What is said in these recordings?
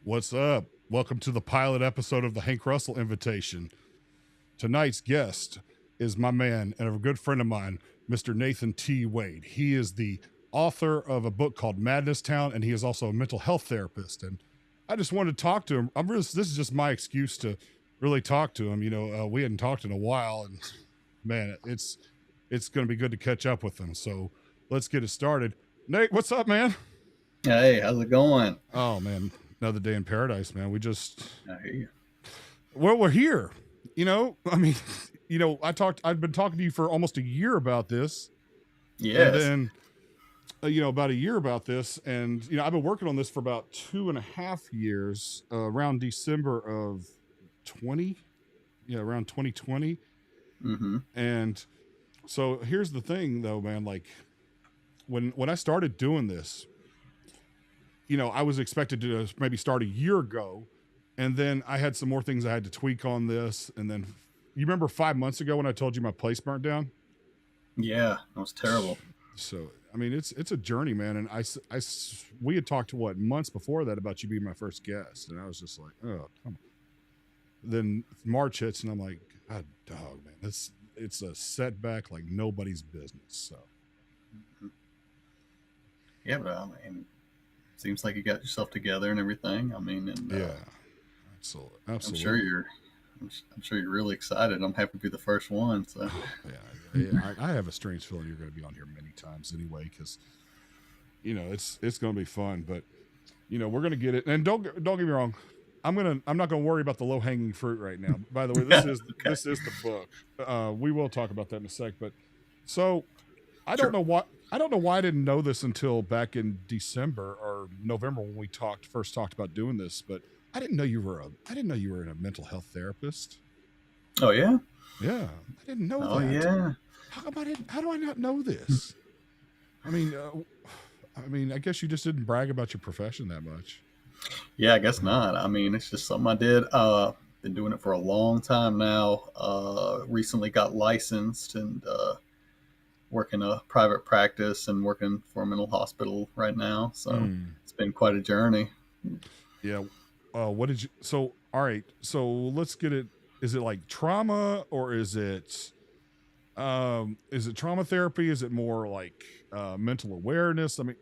What's up? Welcome to the pilot episode of the Hank Russell Invitation. Tonight's guest is my man and a good friend of mine, Mr. Nathan T. Wade. He is the author of a book called Madness Town, and he is also a mental health therapist. And I just wanted to talk to him. This is just my excuse to really talk to him. We hadn't talked in a while, and man, it's going to be good to catch up with him. So let's get it started. Nate, what's up, man? Hey, how's it going? Oh man, another day in paradise, man. I hear you. We're here. I've been talking to you for almost a year about this. Yes. And then, about a year about this. And, I've been working on this for about 2.5 years, around December of 2020. Mm-hmm. And so here's the thing though, man, like when I started doing this, I was expected to maybe start a year ago. And then I had some more things I had to tweak on this. And then you remember 5 months ago when I told you my place burnt down? Yeah, that was terrible. So, I mean, it's a journey, man. And we had talked months before that about you being my first guest. And I was just like, oh, come on. Then March hits and I'm like, God, dog, man, it's a setback like nobody's business. So. Yeah, but I mean, seems like you got yourself together and everything. I mean, and yeah, absolutely. I'm sure you're really excited. I'm happy to be the first one. So yeah, I have a strange feeling you're going to be on here many times anyway, because it's going to be fun. But we're going to get it. And don't get me wrong, I'm not going to worry about the low hanging fruit right now. By the way, this is okay. This is the book. We will talk about that in a sec. But so I don't know why I didn't know this until back in December or November when we first talked about doing this. But I didn't know you were a mental health therapist. Oh yeah. Yeah, I didn't know that. Oh yeah. How do I not know this? I mean, I guess you just didn't brag about your profession that much. Yeah, I guess not. I mean, it's just something I did. Been doing it for a long time now. Recently got licensed and working a private practice and working for a mental hospital right now. So it's been quite a journey. Yeah. All right. So let's get it. Is it like trauma or is it trauma therapy? Is it more like mental awareness? I mean,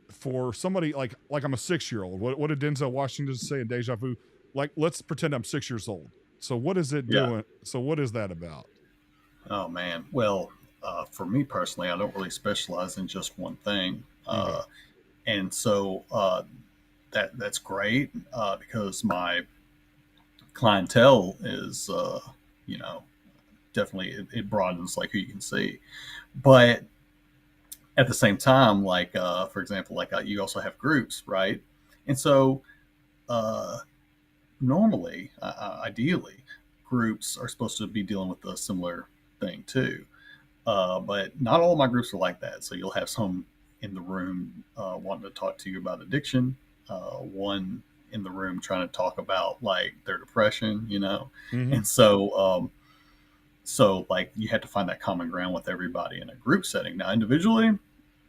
for somebody like I'm a 6-year-old. What did Denzel Washington say in Deja Vu? Like, let's pretend I'm 6 years old. So what is it doing? So what is that about? Oh man. Well, for me personally, I don't really specialize in just one thing. And so that's great because my clientele is, definitely it broadens like who you can see. But at the same time, like, for example, like you also have groups, right? And so normally, ideally, groups are supposed to be dealing with a similar thing too. But not all of my groups are like that. So you'll have some in the room wanting to talk to you about addiction, one in the room trying to talk about like their depression, and so like you have to find that common ground with everybody in a group setting. Now individually,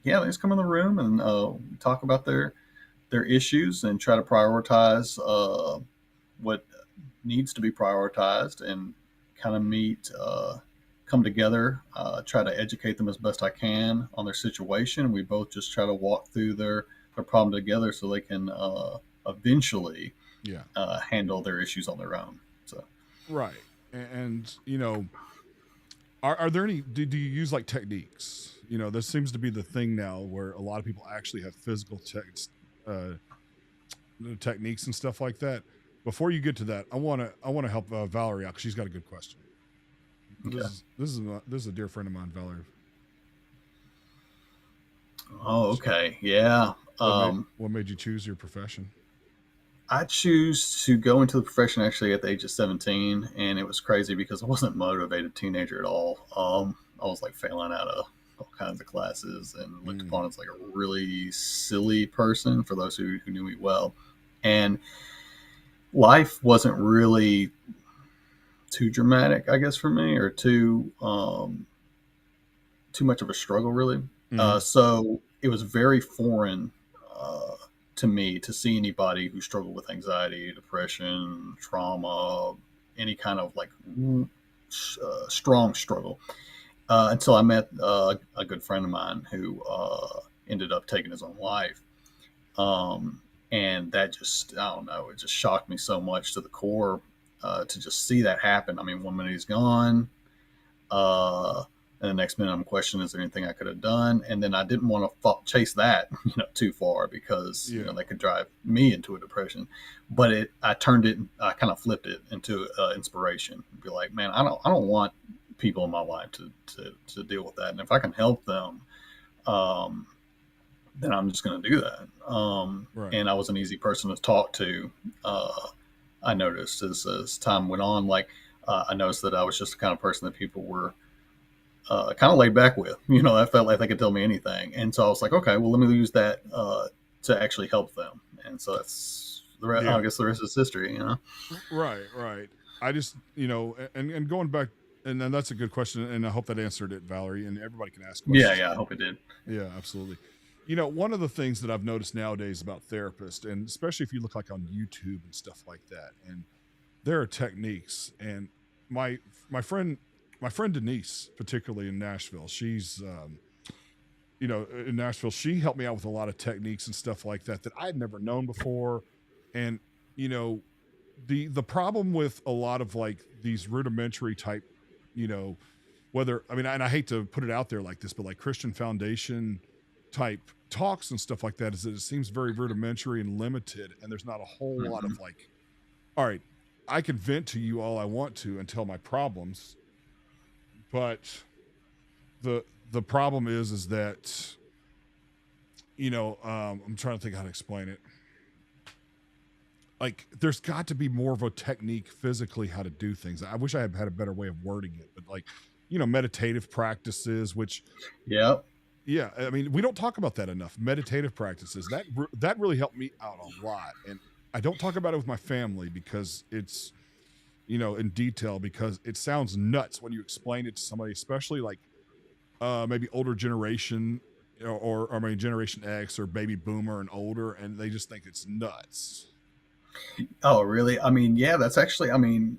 yeah, they just come in the room and talk about their issues and try to prioritize what needs to be prioritized and kind of come together, try to educate them as best I can on their situation. We both just try to walk through their problem together so they can eventually handle their issues on their own. So right. And are there any, do you use like techniques? This seems to be the thing now where a lot of people actually have physical techniques and stuff like that. Before you get to that, I want to help Valerie out because she's got a good question. okay. This is a dear friend of mine, Valerie. Oh, okay. Yeah. What made you choose your profession? I choose to go into the profession actually at the age of 17, and it was crazy because I wasn't a motivated teenager at all. I was like failing out of all kinds of classes and looked upon as like a really silly person for those who knew me well. And life wasn't really too dramatic, I guess, for me, or too much of a struggle, really. So it was very foreign to me to see anybody who struggled with anxiety, depression, trauma, any kind of like strong struggle. Until I met a good friend of mine who ended up taking his own life. Um, and that just, I don't know, it just shocked me so much to the core to just see that happen. I mean, 1 minute he's gone. And the next minute I'm questioning, is there anything I could have done? And then I didn't want to chase that, too far because, that could drive me into a depression. But I turned it, I kind of flipped it into inspiration. Be like, man, I don't want people in my life to deal with that. And if I can help them, then I'm just going to do that. Right. And I was an easy person to talk to. I noticed as time went on, I noticed that I was just the kind of person that people were kind of laid back with. I felt like they could tell me anything. And so I was like, okay, well, let me use that to actually help them. And so that's the rest. I guess the rest is history, Right. I just, and going back, and then that's a good question. And I hope that answered it, Valerie, and everybody can ask questions. Yeah, I hope it did. Yeah, absolutely. One of the things that I've noticed nowadays about therapists, and especially if you look like on YouTube and stuff like that, and there are techniques, and my friend Denise, particularly in Nashville, she's in Nashville, she helped me out with a lot of techniques and stuff like that I had never known before. And the problem with a lot of like these rudimentary type, whether, I mean, and I hate to put it out there like this, but like Christian Foundation type talks and stuff like that, is that it seems very rudimentary and limited, and there's not a whole lot of like, all right, I can vent to you all I want to and tell my problems, but the problem is that I'm trying to think how to explain it. Like, there's got to be more of a technique physically how to do things. I wish I had had a better way of wording it, but like, meditative practices, which yeah, I mean, we don't talk about that enough. Meditative practices, that really helped me out a lot. And I don't talk about it with my family because it's, in detail, because it sounds nuts when you explain it to somebody, especially like maybe older generation or maybe Generation X or baby boomer and older, and they just think it's nuts. Oh, really? I mean, yeah, that's actually, I mean,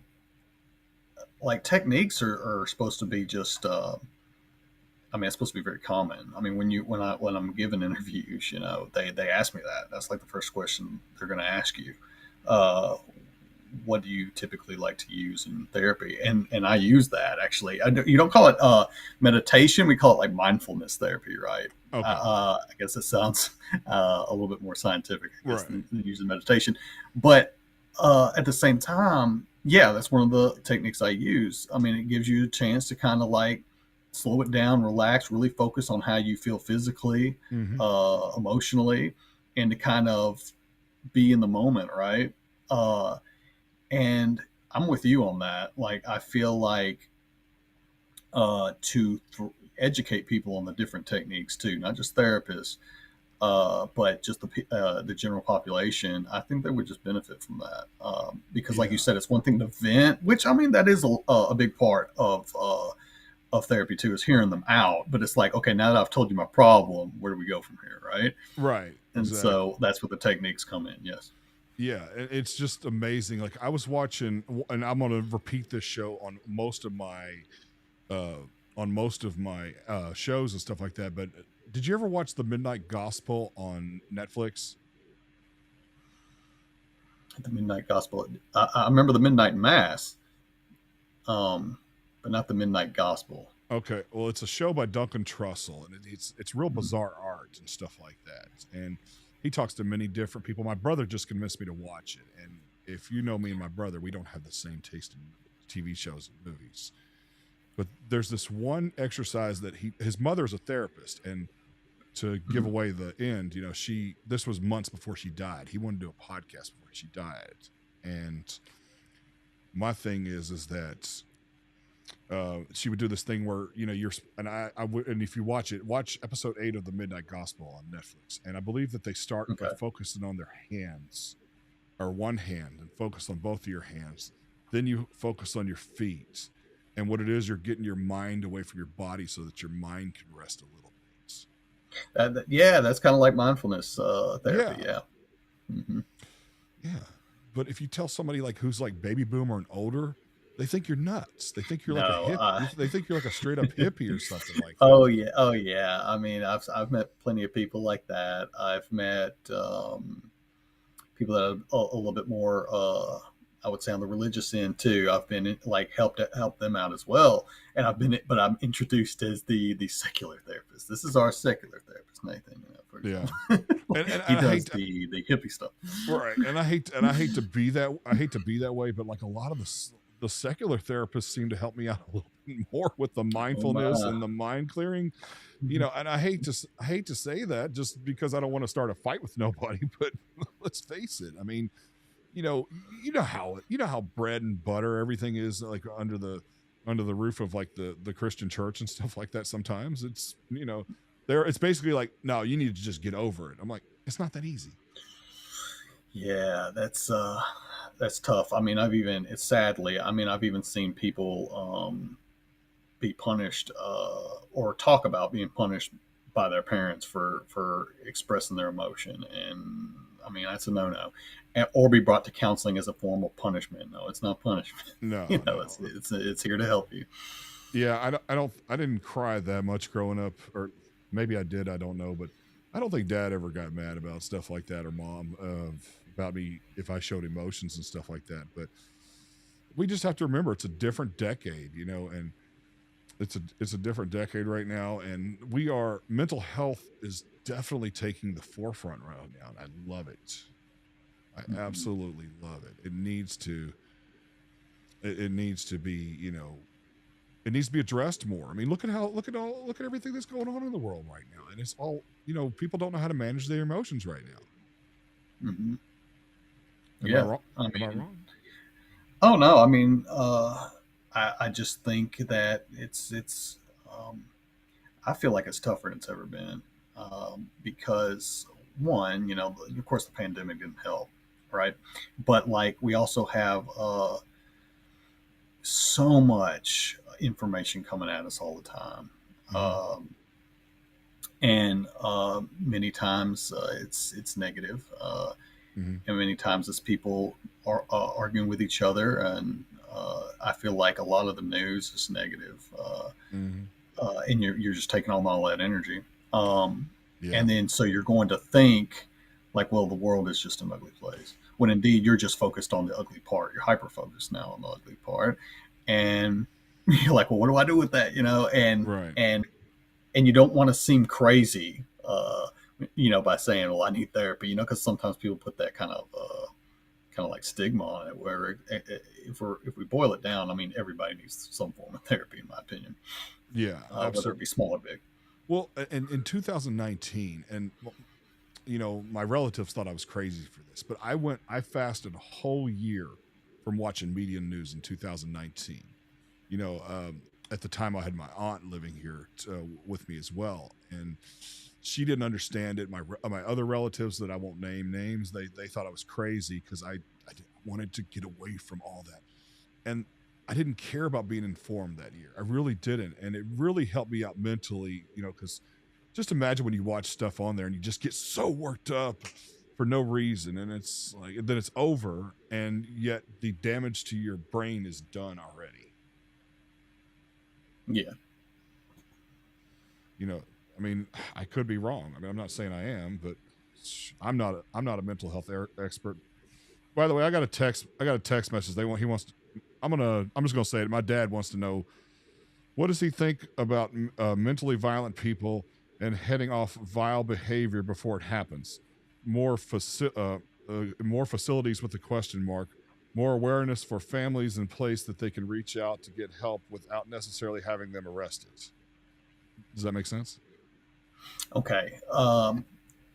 like techniques are supposed to be just, it's supposed to be very common. I mean, when I'm giving interviews, they ask me that. That's like the first question they're going to ask you. What do you typically like to use in therapy? And I use that actually. You don't call it meditation. We call it like mindfulness therapy, right? Okay. I guess it sounds a little bit more scientific, I guess, than using meditation. But at the same time, yeah, that's one of the techniques I use. I mean, it gives you a chance to kind of like slow it down, relax, really focus on how you feel physically, emotionally, and to kind of be in the moment, right? And I'm with you on that. Like, I feel like to educate people on the different techniques too, not just therapists, but just the general population, I think they would just benefit from that. Because like you said, it's one thing to vent, which, I mean, that is a big part of therapy too, is hearing them out. But it's like, okay, now that I've told you my problem, where do we go from here, right? Right. And so that's where the techniques come in. Yes. Yeah, it's just amazing. Like, I was watching, and I'm going to repeat this show on most of my shows and stuff like that. But did you ever watch the Midnight Gospel on Netflix? The Midnight Gospel. I remember the Midnight Mass, but not the Midnight Gospel. Okay, well, it's a show by Duncan Trussell, and it's real bizarre art and stuff like that. And he talks to many different people. My brother just convinced me to watch it. And if you know me and my brother, we don't have the same taste in TV shows and movies. But there's this one exercise that his mother is a therapist, and to give away the end, this was months before she died. He wanted to do a podcast before she died. And my thing is that she would do this thing where and if you watch episode 8 of the Midnight Gospel on Netflix, and I believe that they start by focusing on their hands, or one hand, and focus on both of your hands. Then you focus on your feet, and what it is, you're getting your mind away from your body so that your mind can rest a little bit. Yeah, that's kind of like mindfulness therapy. Hmm. Yeah. But if you tell somebody like who's like baby boomer and older, they think you're nuts. They think you're like a No. hip. They think you're like a straight up hippie or something like that. Oh yeah, oh yeah. I mean, I've met plenty of people like that. I've met people that are a little bit more, I would say, on the religious end too. I've been like help them out as well, and but I'm introduced as the secular therapist. This is our secular therapist, Nathan. For Yeah. example, And he I does hate the hippie stuff. right. And I hate to be that way, but like a lot of the secular therapists seem to help me out a little bit more with the Oh mindfulness my. and the mind clearing. And I hate to say that just because I don't want to start a fight with nobody, but let's face it. I mean, you know how bread and butter everything is like under the roof of like the Christian church and stuff like that. Sometimes it's there it's basically like, no, you need to just get over it. I'm like, it's not that easy. Yeah, that's tough. I mean, I mean, I've even seen people be punished or talk about being punished by their parents for expressing their emotion, and I mean that's a no-no. Or be brought to counseling as a form of punishment. No, it's not punishment. No, no. It's here to help you. Yeah, I didn't cry that much growing up, or maybe I did, I don't know, but I don't think dad ever got mad about stuff like that, or mom, about me if I showed emotions and stuff like that. But we just have to remember it's a different decade, and it's a different decade right now, and we are mental health is definitely taking the forefront right now, and I love it. I Mhm. absolutely love it. It needs to be, it needs to be addressed more. I mean, look at everything that's going on in the world right now, and it's all, people don't know how to manage their emotions right now. Mhm. Am I Yeah, wrong? I Am I mean, wrong? oh no, I mean, I just think that um, I feel like it's tougher than it's ever been because one, of course, the pandemic didn't help, right? But like we also have so much information coming at us all the time, Mm-hmm. um, and many times it's negative, Mm-hmm. and many times it's people are arguing with each other, and I feel like a lot of the news is negative. Mm-hmm. And you're just taking on all that energy. Um, Yeah. and then so you're going to think like, well, the world is just an ugly place. When indeed you're just focused on the ugly part. You're hyper focused now on the ugly part, and you're like, well, what do I do with that? Right. And you don't want to seem crazy, by saying, well, I need therapy, because sometimes people put that kind of like stigma on it. Where if we boil it down, I mean, everybody needs some form of therapy, in my opinion, Yeah. whether it Absolutely. be small or big. Well, in 2019, and my relatives thought I was crazy for this, but I fasted a whole year from watching media news in 2019. At the time I had my aunt living here with me as well, and she didn't understand it. My other relatives that I won't name names, they thought I was crazy because I wanted to get away from all that, and I didn't care about being informed that year. I really didn't, and it really helped me out mentally. Because just imagine when you watch stuff on there and you just get so worked up for no reason, and it's like then it's over, and yet the damage to your brain is done already. Yeah. you know I mean, I could be wrong. I mean, I'm not saying I am, but I'm not a mental health expert. By the way, I got a text message. He wants to, I'm just gonna say it. My dad wants to know, what does he think about mentally violent people and heading off vile behavior before it happens? More facilities with a question mark. More awareness for families in place that they can reach out to get help without necessarily having them arrested. Does that make sense? Okay.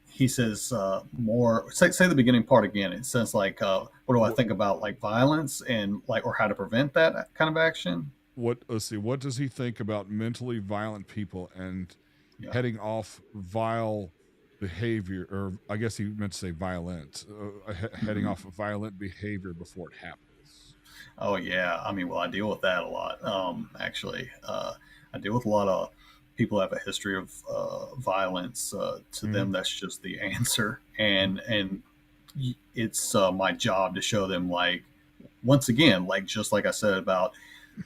He says more. Say the beginning part again. It says like, what do I What think about like violence and like, or how to prevent that kind of action? what let's see, what does he think about mentally violent people and Yeah. heading off vile behavior, or I guess he meant to say violent, heading Hmm. off violent behavior before it happens. Oh yeah. I mean, well, I deal with that a lot. Actually, I deal with a lot of people who have a history of violence. To Mm-hmm. them, that's just the answer, and it's my job to show them, like, once again, like, just like I said about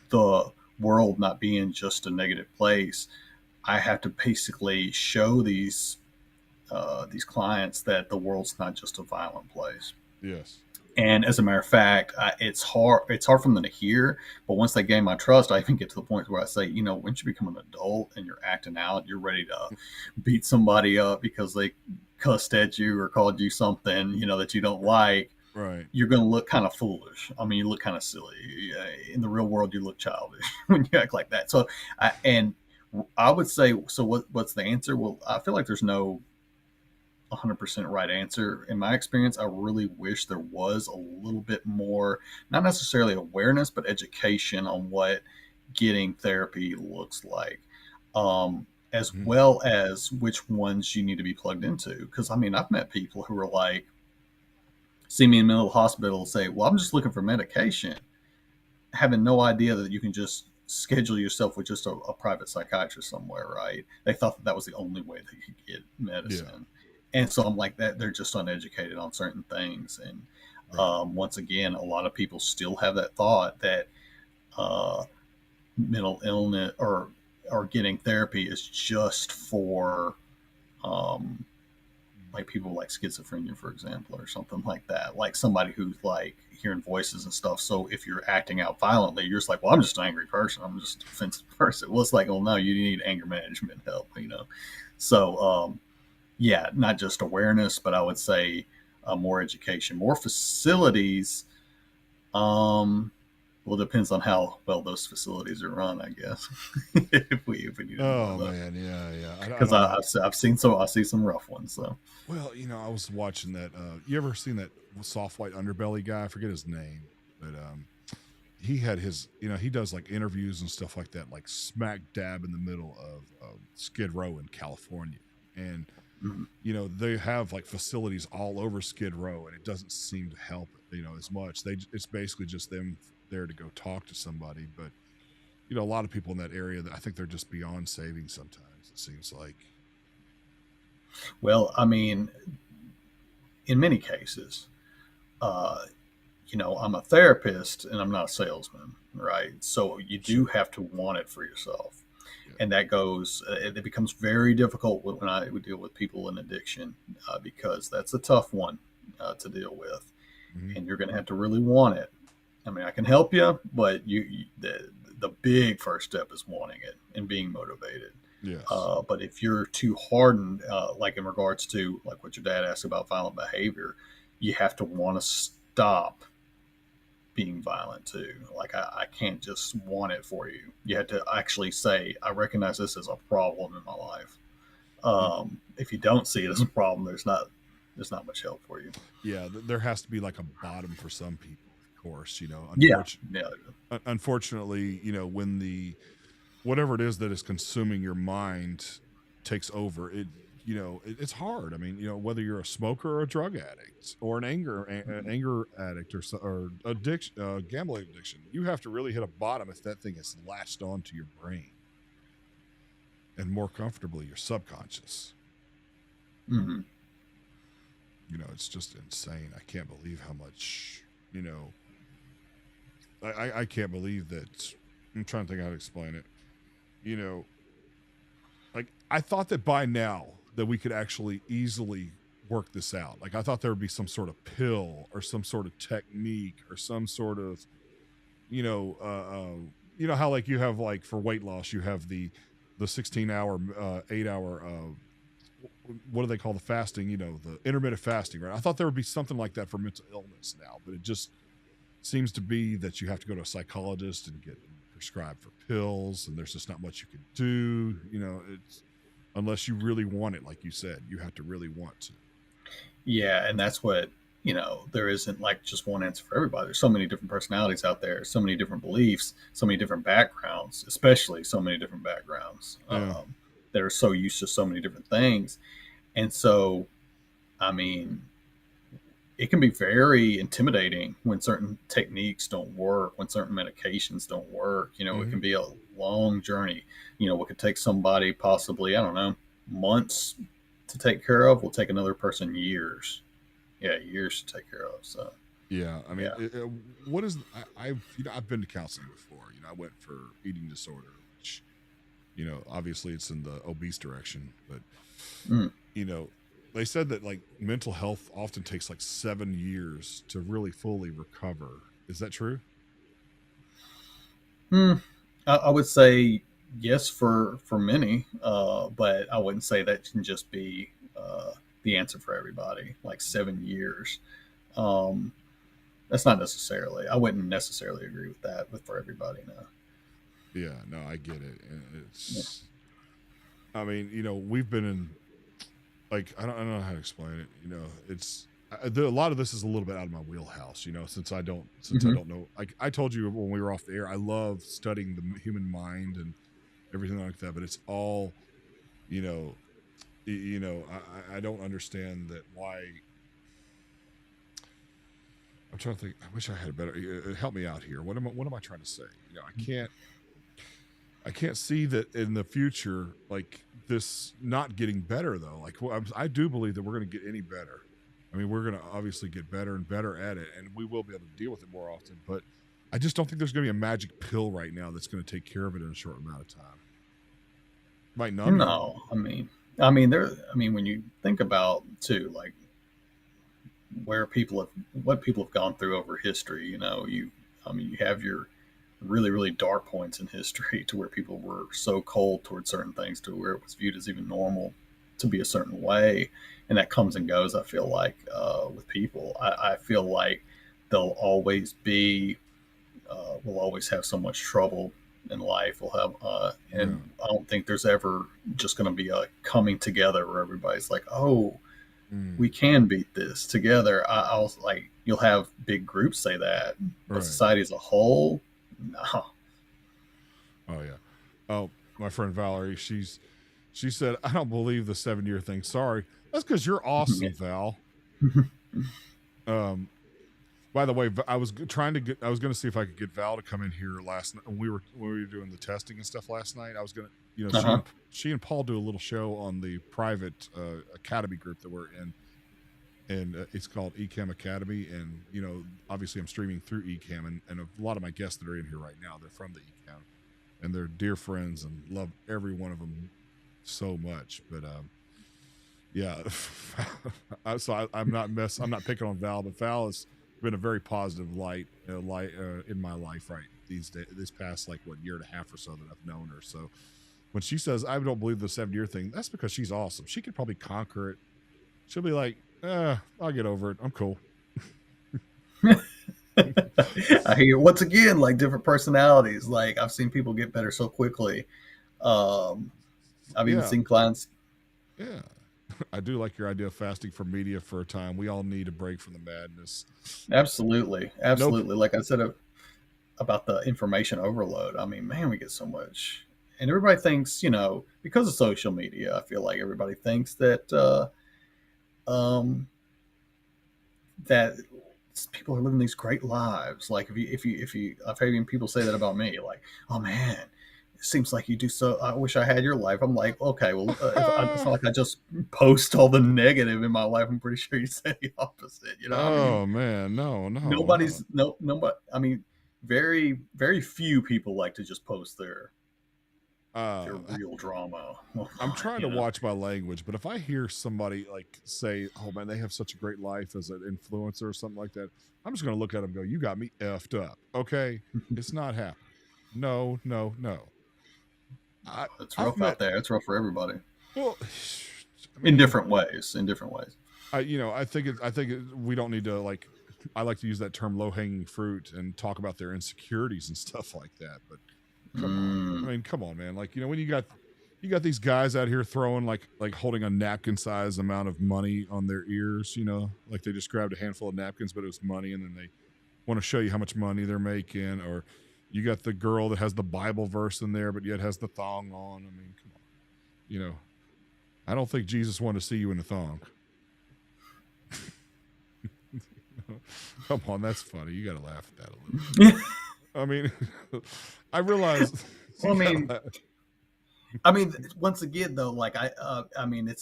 the world not being just a negative place, I have to basically show these clients that the world's not just a violent place. Yes. And as a matter of fact, it's hard. It's hard for them to hear. But once they gain my trust, I even get to the point where I say, once you become an adult and you're acting out, you're ready to beat somebody up because they cussed at you or called you something, that you don't like. Right. You're going to look kind of foolish. I mean, you look kind of silly. In the real world, you look childish when you act like that. So, I would say, so what's the answer? Well, I feel like there's no 100% right answer. In my experience, I really wish there was a little bit more, not necessarily awareness, but education on what getting therapy looks like, as Mm. well as which ones you need to be plugged into. Because, I mean, I've met people who are like, see me in the middle of the hospital and say, well, I'm just looking for medication, having no idea that you can just schedule yourself with just a private psychiatrist somewhere, right? They thought that was the only way they could get Yeah. medicine. And so I'm like, that they're just uneducated on certain things. And Right. once again, a lot of people still have that thought that uh, mental illness or getting therapy is just for um, like people like schizophrenia, for example, or something like that. Like somebody who's like hearing voices and stuff. So if you're acting out violently, you're just like, well, I'm just an angry person. I'm just a defensive person. Well, it's like, well, no, you need anger management help. So, yeah, not just awareness, but I would say more education, more facilities. Well, it depends on how well those facilities are run, I guess. if we needed more Oh of those, man, yeah, yeah. I because don't know. I've seen I see some rough ones. So Well, I was watching that. You ever seen that soft white underbelly guy? I forget his name, but he had his. He does like interviews and stuff like that, like smack dab in the middle of Skid Row in California, and mm, they have like facilities all over Skid Row, and it doesn't seem to help as much. It's basically just them there to go talk to somebody, but a lot of people in that area that I think they're just beyond saving sometimes. It seems like. well, I mean, in many cases, uh, I'm a therapist and I'm not a salesman, right? So you do Sure. have to want it for yourself. Yeah. And that goes, it becomes very difficult when I would deal with people in addiction because that's a tough one to deal with. Hmm. And you're going to have to really want it. I mean, I can help you, but the big first step is wanting it and being motivated. Yes. But if you're too hardened, like in regards to like what your dad asked about violent behavior, you have to want to stop being violent too. Like I can't just want it for you. You have to actually say, I recognize this as a problem in my life. If you don't see it as a problem, there's not much help for you. Yeah, there has to be like a bottom for some people, of course. Yeah, yeah, Unfortunately, when the whatever it is that is consuming your mind takes over, it's hard. I mean, whether you're a smoker or a drug addict or an anger addict or addiction, gambling addiction, you have to really hit a bottom if that thing is latched onto your brain and more comfortably your subconscious. hmm It's just insane. I can't believe how much, you know, I can't believe that. I'm trying to think how to explain it. You know, like I thought that by now that we could actually easily work this out. Like I thought there would be some sort of pill or some sort of technique or some sort of, how like you have like for weight loss you have the 16-hour, 8-hour what do they call the fasting? The intermittent fasting, right? I thought there would be something like that for mental illness now, but it just seems to be that you have to go to a psychologist and get prescribed for pills, and there's just not much you can do. It's unless you really want it, like you said, you have to really want to. yeah, and that's what there isn't like just one answer for everybody. There's so many different personalities out there, so many different beliefs, so many different backgrounds, especially so many different backgrounds Yeah. that are so used to so many different things. And so, I mean, it can be very intimidating when certain techniques don't work, when certain medications don't work. It Hmm. can be a long journey. What could take somebody possibly, I don't know, months to take care of will take another person years. years to take care of. So Yeah, I mean, yeah. what is I've been to counseling before. I went for eating disorder, which obviously it's in the obese direction, but Mm. you know, they said that like mental health often takes like 7 years to really fully recover. Is that true? Mm. I would say yes for many, but I wouldn't say that can just be the answer for everybody. Like 7 years. Um, that's not necessarily. I wouldn't necessarily agree with that. But for everybody, no. Yeah, no, I get it. And Yeah. I mean, we've been in like I don't know how to explain it. It's a lot of this is a little bit out of my wheelhouse. Since I Hmm. don't know. Like I told you when we were off the air, I love studying the human mind and everything like that. But it's all, you know, I don't understand that why. I'm trying to think. I wish I had a better. Help me out here. What am I trying to say? I can't see that in the future, like this not getting better though. Like I do believe that we're going to get any better. I mean, we're going to obviously get better and better at it, and we will be able to deal with it more often. But I just don't think there's going to be a magic pill right now that's going to take care of it in a short amount of time. Might numb you. No, there. I mean, when you think about too, like what people have gone through over history. You have your really really dark points in history to where people were so cold towards certain things to where it was viewed as even normal to be a certain way, and that comes and goes. I feel like with people, I feel like they'll always be we'll always have so much trouble in life. We'll have, Yeah. and I don't think there's ever just going to be a coming together where everybody's like, oh, we Mm, can beat this together. I'll like, you'll have big groups say that, but right. society as a whole, no. Oh yeah. Oh, my friend Valerie, she said, I don't believe the 7 year thing. Sorry. That's because you're Yeah. awesome, Val. Um, by the way, I was going to see if I could get Val to come in here last night. When we were doing the testing and stuff last night. I was going to, Uh-huh. she and Paul do a little show on the private academy group that we're in. And it's called Ecam Academy. And, obviously I'm streaming through Ecam, and a lot of my guests that are in here right now, they're from the Ecam, and they're dear friends and love every one of them so much. But, yeah, I'm not picking on Val, but Val has been a very positive light in my life right these days, this past like what year and a half or so that I've known her. So when she says I don't believe the 7 year thing, that's because she's awesome. She could probably conquer it. She'll be like, I'll get over it. I'm cool. I hear once again like different personalities. Like I've seen people get better so quickly. Um, I've even Yeah, seen clients. yeah. I do like your idea of fasting from media for a time. We all need a break from the madness. Absolutely, Nope. absolutely. Like I said about the information overload. I mean, man, we get so much, and everybody thinks, because of social media. I feel like everybody thinks um, that people are living these great lives. Like if you, I've heard even people say that about me. Like, oh man, it seems like you do so. I wish I had your life. I'm like, okay, well, it's not like I just post all the negative in my life. I'm pretty sure you say the opposite. You know, I mean, Oh man, no, no, no. nobody's no nobody. I mean, very very few people like to just post their Uh, real drama. I'm trying to You know, watch my language, but if I hear somebody like say, "Oh man, they have such a great life as an influencer or something like that," I'm just going to look at them and go, "You got me effed up." Okay, it's not happening. No, no, no. I it's I've rough met out there. It's rough for everybody well, I in mean, different ways. In different ways. we don't need to like. I like to use that term "low hanging fruit" and talk about their insecurities and stuff like that. But come on, I Mm. mean, come on, man. Like when you got these guys out here throwing like holding a napkin size amount of money on their ears, like they just grabbed a handful of napkins, but it was money, and then they want to show you how much money they're making. Or you got the girl that has the Bible verse in there, but yet has the thong on. I mean, come on, you know. I don't think Jesus wanted to see you in a thong. Come on, that's funny. You got to laugh at that a little bit. I mean, I realize Well, you I got to mean, laugh. I mean, once again, though, like I mean,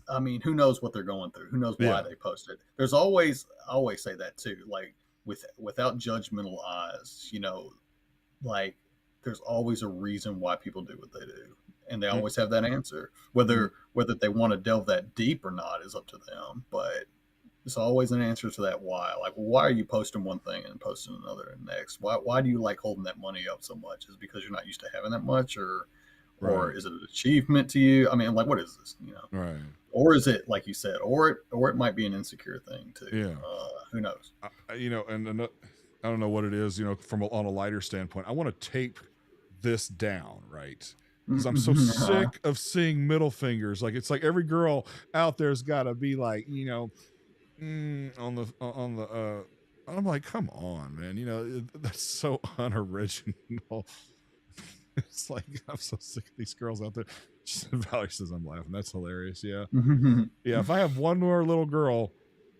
I mean, who knows what they're going through? Who knows why Yeah. they post it? There's always, I always say that too, like without judgmental eyes, like there's always a reason why people do what they do, and they Mm, always have that answer. mm, Whether they want to delve that deep or not is up to them, but there's always an answer to that why. Like, well, why are you posting one thing and posting another and next? Why do you like holding that money up so much? Is it because you're not used to having that much, or right. is it an achievement to you? I mean, like, what is this? Right. Or is it like you said, or it might be an insecure thing too. Yeah. Who knows? And I don't know what it is. From on a lighter standpoint, I want to tape this down, right? Because I'm so sick of seeing middle fingers. Like it's like every girl out there's got to be like, on the. I'm like, come on, man. That's so unoriginal. It's like I'm so sick of these girls out there. Valerie says I'm laughing. That's hilarious. Yeah, yeah. If I have one more little girl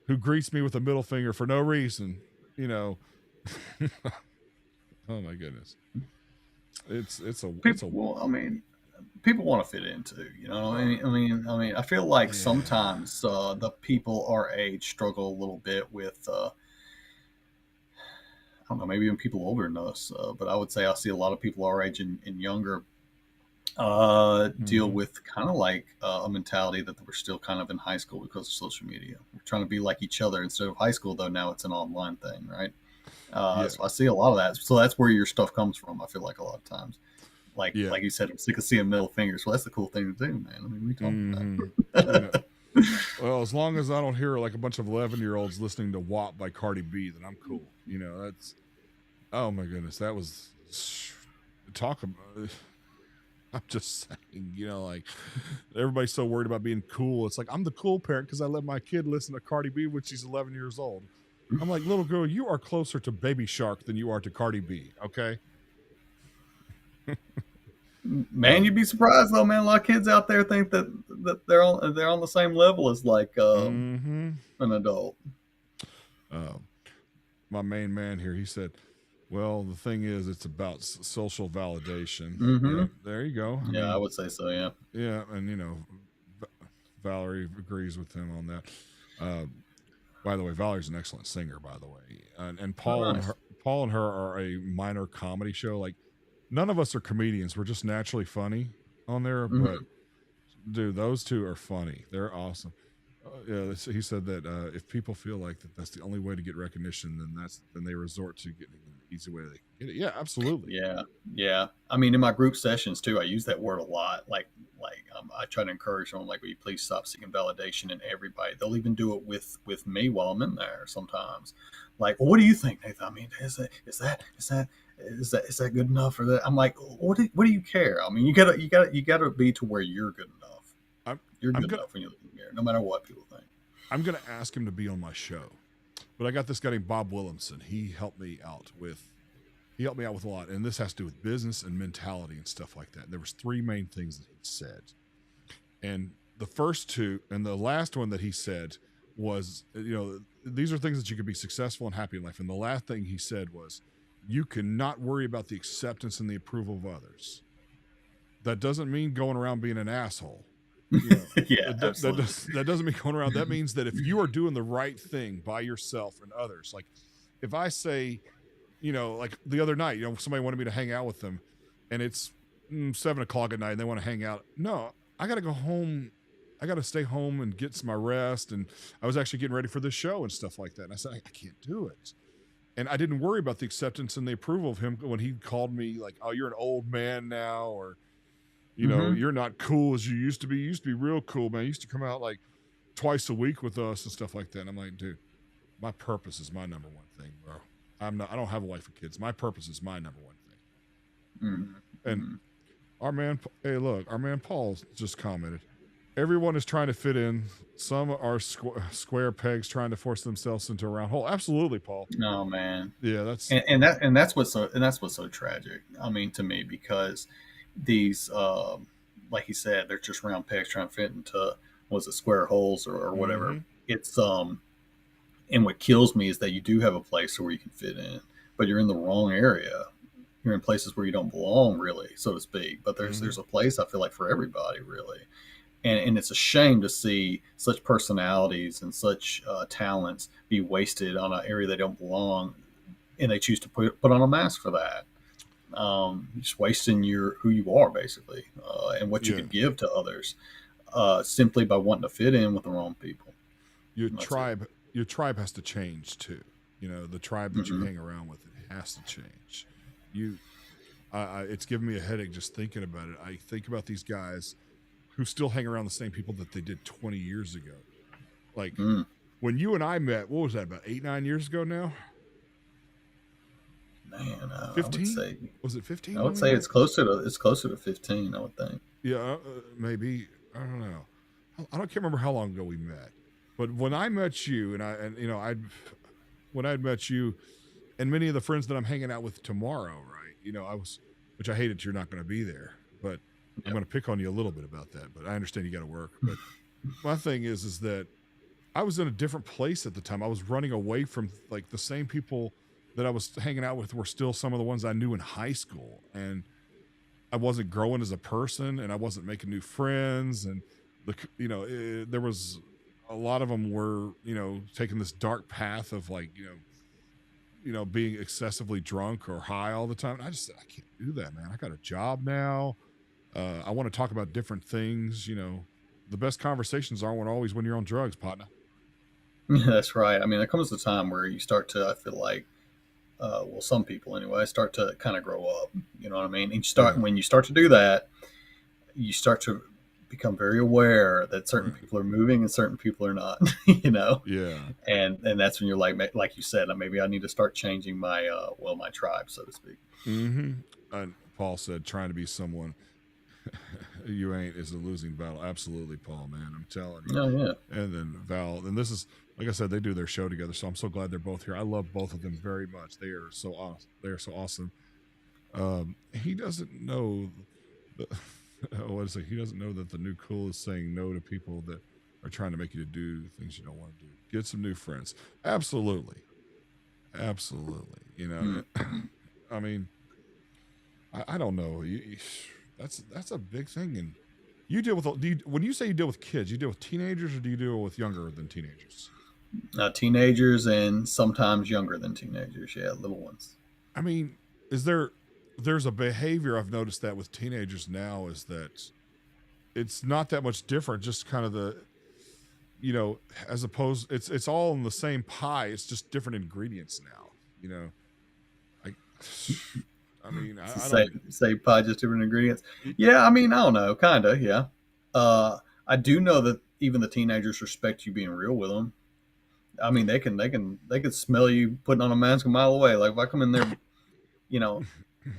who greets me with a middle finger for no reason, you know, oh my goodness, it's a Well, I mean, people want to fit in too. I feel like yeah. sometimes the people our age struggle a little bit with. I don't know, maybe even people older than us, but I would say I see a lot of people our age and younger deal Mm-hmm. with kind of like a mentality that we're still kind of in high school because of social media. We're trying to be like each other instead of high school, though now it's an online thing, right? Yeah, So I see a lot of that. So that's where your stuff comes from. I feel like a lot of times, yeah. like you said, I'm sick of seeing middle fingers. Well, that's the cool thing to do, man. I mean, we talking Mm-hmm. You know, about. well, as long as I don't hear like a bunch of 11-year-olds listening to "WAP" by Cardi B, then I'm cool. That's oh my goodness, that was talk about. I'm just saying, like everybody's so worried about being cool. It's like I'm the cool parent because I let my kid listen to Cardi B when she's 11 years old. I'm like, little girl, you are closer to Baby Shark than you are to Cardi B. Okay. Man, Uh, you'd be surprised though, man. A lot of kids out there think that they're on the same level as like mm-hmm. an adult. uh, my main man here, he said, well, the thing is, it's about social validation. Mm-hmm. Yeah, there you go. I Yeah, I mean, would say so. Yeah. yeah, and Valerie agrees with him on that. Uh, by the way, Valerie's an excellent singer. By the way, and Oh, her, nice. Paul and her are a minor comedy show. Like none of us are comedians. We're just naturally funny on there. But Mm-hmm. dude, those two are funny. They're awesome. Yeah, he said that if people feel like that's the only way to get recognition, then they resort to getting an easy way they can get it. Yeah, absolutely. Yeah, yeah. I mean, in my group sessions too, I use that word a lot. I try to encourage them, like, will you please stop seeking validation in everybody? They'll even do it with me while I'm in there sometimes. Like, well, what do you think, Nathan? I mean, is that good enough for that? I'm like, what do you care? I mean, you gotta be to where you're good enough. I'm You're I'm good gonna enough when you look in the mirror, no matter what people think. I'm gonna ask him to be on my show. But I got this guy named Bob Williamson. He helped me out with a lot, and this has to do with business and mentality and stuff like that. And there was three main things that he said, and the first two and the last one that he said was, these are things that you could be successful and happy in life. And the last thing he said was, you cannot worry about the acceptance and the approval of others. That doesn't mean going around being an asshole. You know, Yeah, absolutely. that doesn't mean going around. That means that if you are doing the right thing by yourself and others, like if I say, like the other night, somebody wanted me to hang out with them, and it's 7 o'clock at night, and they want to hang out. No, I got to go home. I got to stay home and get some rest. And I was actually getting ready for this show and stuff like that. And I said, I can't do it. And I didn't worry about the acceptance and the approval of him when he called me like, oh, you're an old man now, or Mm-hmm. you're not cool as you used to be. You used to be real cool, man. You used to come out like twice a week with us and stuff like that. And I'm like, dude, my purpose is my number one thing, bro. I don't have a wife or kids. My purpose is my number one thing. And Mm-hmm. our man Paul just commented, everyone is trying to fit in. Some are square pegs trying to force themselves into a round hole. Absolutely, Paul. No, man. Yeah, that's And that's what's so tragic. I mean, to me, because these, like you said, they're just round pegs trying to fit into, was it square holes or whatever. mm-hmm. It's and what kills me is that you do have a place where you can fit in, but you're in the wrong area. you're in places where you don't belong, really, so to speak. But Mm-hmm. there's a place, I feel like, for everybody, really. And it's a shame to see such personalities and such talents be wasted on an area they don't belong, and they choose to put on a mask for that. Just wasting your who you are, basically, and what you Yeah. could give to others, simply by wanting to fit in with the wrong people. Your And that's it. tribe, your tribe has to change too. The tribe that you Hmm. hang around with, it has to change. You, it's giving me a headache just thinking about it. I think about these guys who still hang around the same people that they did 20 years ago. Like Mm, when you and I met, what was that, about 8, 9 years ago now? man, I would 15? say Was it 15 I when would we say met? it's closer to 15. I would think. Yeah, maybe. I don't know. I don't can't remember how long ago we met. But when I met you, I when I'd met you, and many of the friends that I'm hanging out with tomorrow, right? Which I hate that you're not going to be there, but I'm Yep. going to pick on you a little bit about that. But I understand you got to work. But my thing is that I was in a different place at the time. I was running away from like the same people that I was hanging out with were still some of the ones I knew in high school, and I wasn't growing as a person, and I wasn't making new friends, and there was a lot of them were taking this dark path of like being excessively drunk or high all the time. And I just said I can't do that, man. I got a job now. I want to talk about different things. The best conversations aren't always when you're on drugs, partner. That's right. I mean, there comes a time where you start to, I feel like, well, some people anyway, start to kind of grow up. You know what I mean? And Yeah, when you start to do that, you start to become very aware that certain right. people are moving and certain people are not. You know, Yeah. and that's when you're like you said, maybe I need to start changing my my tribe, so to speak. Mm-hmm. And Paul said, trying to be someone you ain't is a losing battle. Absolutely, Paul, man. I'm telling you. Oh yeah. And then Val, and this is like I said, they do their show together, so I'm so glad they're both here. I love both of them very much. They are so awesome. They are so awesome. He doesn't know the, what is it? He doesn't know that the new cool is saying no to people that are trying to make you to do things you don't want to do. Get some new friends. Absolutely, absolutely. I mean, I don't know. That's a big thing, and you deal with when you say you deal with kids, you deal with teenagers, or do you deal with younger than teenagers? Teenagers and sometimes younger than teenagers. Yeah, little ones. I mean, is there's a behavior I've noticed that with teenagers now is that it's not that much different, just kind of you know, as opposed it's all in the same pie, it's just different ingredients now, you know. I I mean, It's the I don't same pie, just different ingredients. it, Yeah, I mean, I don't know, kind of. Yeah, I do know that even the teenagers respect you being real with them. I mean, they can smell you putting on a mask a mile away. Like if I come in there, you know,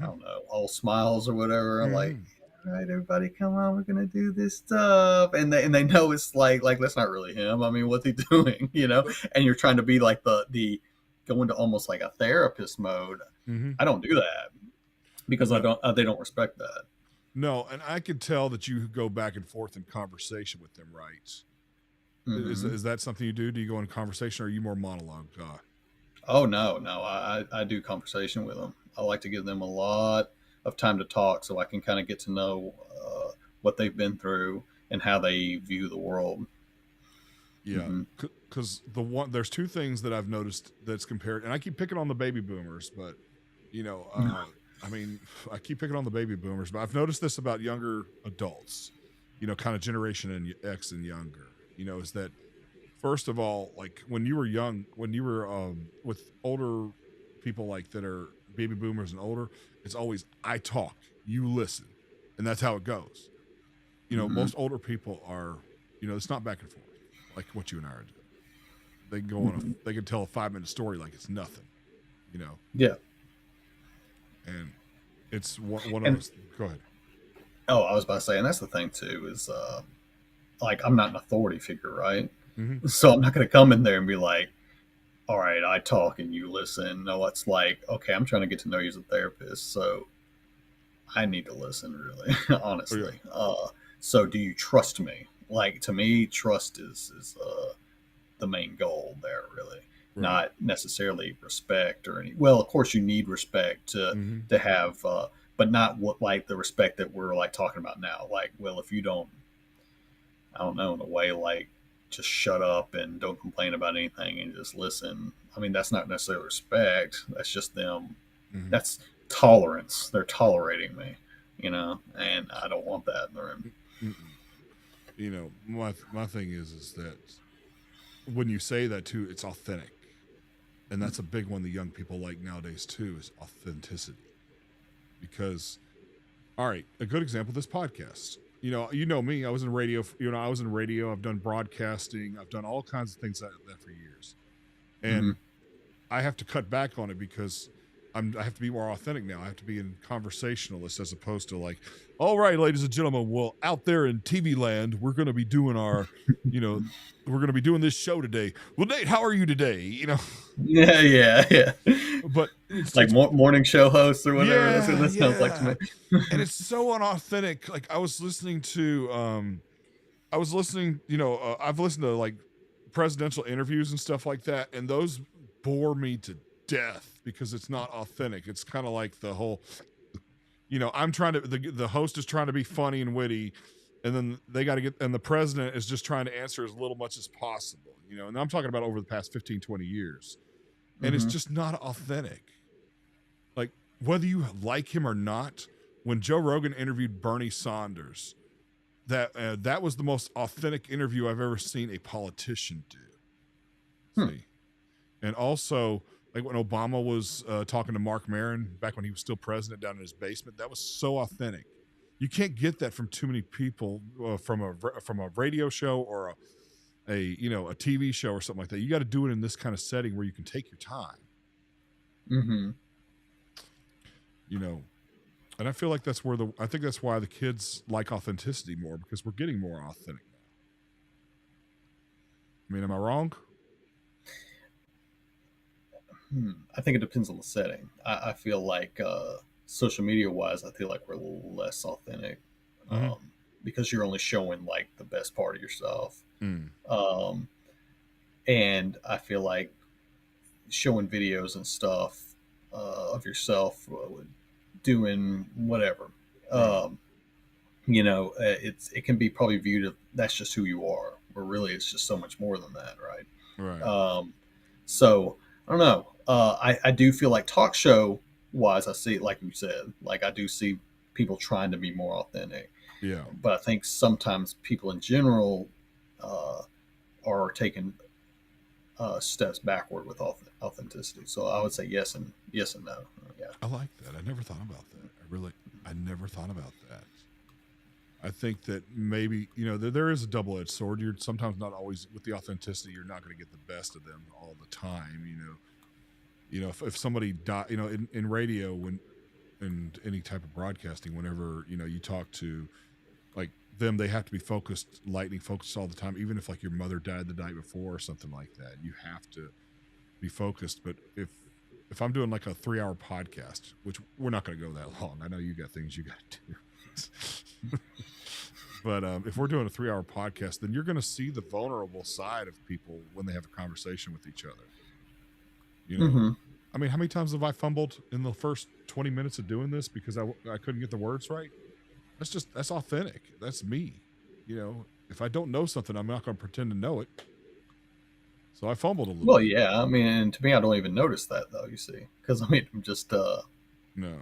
I don't know, all smiles or whatever. I'm like, Mhm. all right, everybody, come on, we're gonna do this stuff, and they know it's like that's not really him. I mean, what's he doing? You know, and you're trying to be like the go into almost like a therapist mode. Mhm. I don't do that because I No, don't they don't respect that. no, and I could tell that you go back and forth in conversation with them, right? Hmm. Is that something you do? Do you go in conversation, or are you more monologue guy? Oh no, no, I do conversation with them. I like to give them a lot of time to talk so I can kind of get to know what they've been through and how they view the world. Yeah, Hmm. because there's two things that I've noticed that's compared, and I keep picking on the baby boomers, but you know, I mean, I keep picking on the baby boomers, but I've noticed this about younger adults, kind of Generation X and younger. Is that first of all, like when you were young, when you were with older people like that are baby boomers and older, it's always I talk, you listen, and that's how it goes. Hmm. Most older people are, it's not back and forth like what you and I are doing. They can go on they can tell a 5 minute story like it's nothing, you know, Yeah, and it's one of and those. Go ahead. oh, I was about to say, and that's the thing too is like I'm not an authority figure, right? Mm-hmm. So I'm not going to come in there and be like, all right, I talk and you listen. No, it's like, okay, I'm trying to get to know you as a therapist, so I need to listen, really, Oh yeah. honestly. So do you trust me? Like to me, trust is the main goal there, really. Right. not necessarily respect or any. Well, of course, you need respect Mm-hmm. to have, but not what like the respect that we're like talking about now. Like, well, if you don't, I don't know, in a way, like just shut up and don't complain about anything and just listen. I mean, that's not necessarily respect. That's just them. Mm-hmm. That's tolerance. They're tolerating me, and I don't want that in the room. Mm-mm. You know, my thing is that when you say that too, it's authentic, and that's a big one the young people like nowadays too is authenticity. Because, all right, a good example, this podcast. You know me. I was in radio. I was in radio. I've done broadcasting. I've done all kinds of things that for years, Mm-hmm. and I have to cut back on it because I have to be more authentic now. I have to be in conversationalist as opposed to like, all right, ladies and gentlemen, well, out there in TV land, we're going to be doing our, you know, we're going to be doing this show today. Well, Nate, how are you today? Yeah, yeah, yeah. But it's Like morning show hosts or whatever. That's what yeah, this sounds like to yeah, me. and it's so unauthentic. Like I was listening, I've listened to like presidential interviews and stuff like that, and those bore me to death because it's not authentic. It's kind of like the whole, I'm trying to, the host is trying to be funny and witty, and then and the president is just trying to answer as little much as possible, and I'm talking about over the past 15, 20 years. And it's Mm-hmm. just not authentic. Like, whether you like him or not, when Joe Rogan interviewed Bernie Sanders, that was the most authentic interview I've ever seen a politician do. Hmm. See, and also like when Obama was talking to Mark Maron back when he was still president down in his basement, that was so authentic. You can't get that from too many people from a radio show or a TV show or something like that. You got to do it in this kind of setting where you can take your time. Mm-hmm. And I feel like I think that's why the kids like authenticity more because we're getting more authentic now. I mean, am I wrong? I think it depends on the setting. I feel like social media wise, I feel like we're a little less authentic Mm-hmm. because you're only showing like the best part of yourself. Mm. Um, and I feel like showing videos and stuff of yourself doing whatever. Right. It can be probably viewed as that's just who you are, where really it's just so much more than that, right? Right. So I don't know. I do feel like talk show wise, I see, like you said, like I do see people trying to be more authentic, Yeah. but I think sometimes people in general are taking steps backward with authenticity. So I would say yes and no. Yeah. I like that. I never thought about that. I never thought about that. I think that maybe, there is a double-edged sword. You're sometimes not always with the authenticity. You're not going to get the best of them all the time. If somebody die, in radio, and any type of broadcasting, whenever, you talk to like them, they have to be focused, lightning focused all the time. Even if like your mother died the night before or something like that, you have to be focused. But if I'm doing like a 3-hour podcast, which we're not going to go that long, I know you got things you got to do. But if we're doing a 3-hour podcast, then you're going to see the vulnerable side of people when they have a conversation with each other. Mm-hmm. I mean, how many times have I fumbled in the first 20 minutes of doing this because I couldn't get the words right? That's authentic. That's me. If I don't know something, I'm not going to pretend to know it. So I fumbled a little. Well, bit. yeah. I mean, to me, I don't even notice that though. You see, because I mean, I'm just No.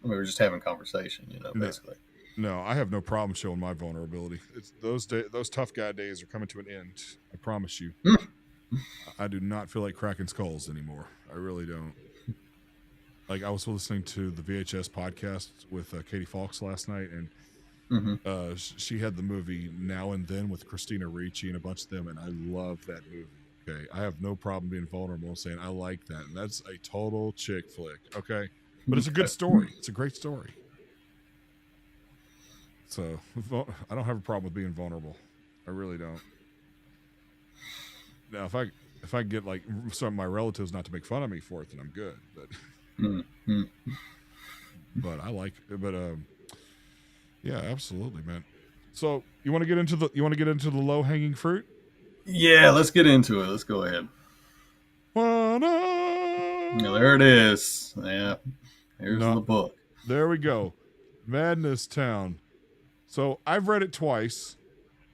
we're just having conversation, basically. No, I have no problem showing my vulnerability. It's those tough guy days are coming to an end. I promise you. I do not feel like cracking skulls anymore. I really don't. Like I was listening to the VHS podcast with Katie Fawkes last night, and Mm-hmm. she had the movie Now and Then with Christina Ricci and a bunch of them, and I love that movie. Okay, I have no problem being vulnerable and saying I like that, and that's a total chick flick. Okay, but it's a good story. It's a great story. So I don't have a problem with being vulnerable. I really don't. Now, if I get like some of my relatives not to make fun of me for it, then I'm good. But Mm-hmm. but I like it. But yeah, absolutely, man. So you want to get into the low hanging fruit? Yeah, let's get into it. Let's go ahead. What? Yeah, there it is. Yeah, here's No, the book. there we go. Madness Town. So I've read it twice,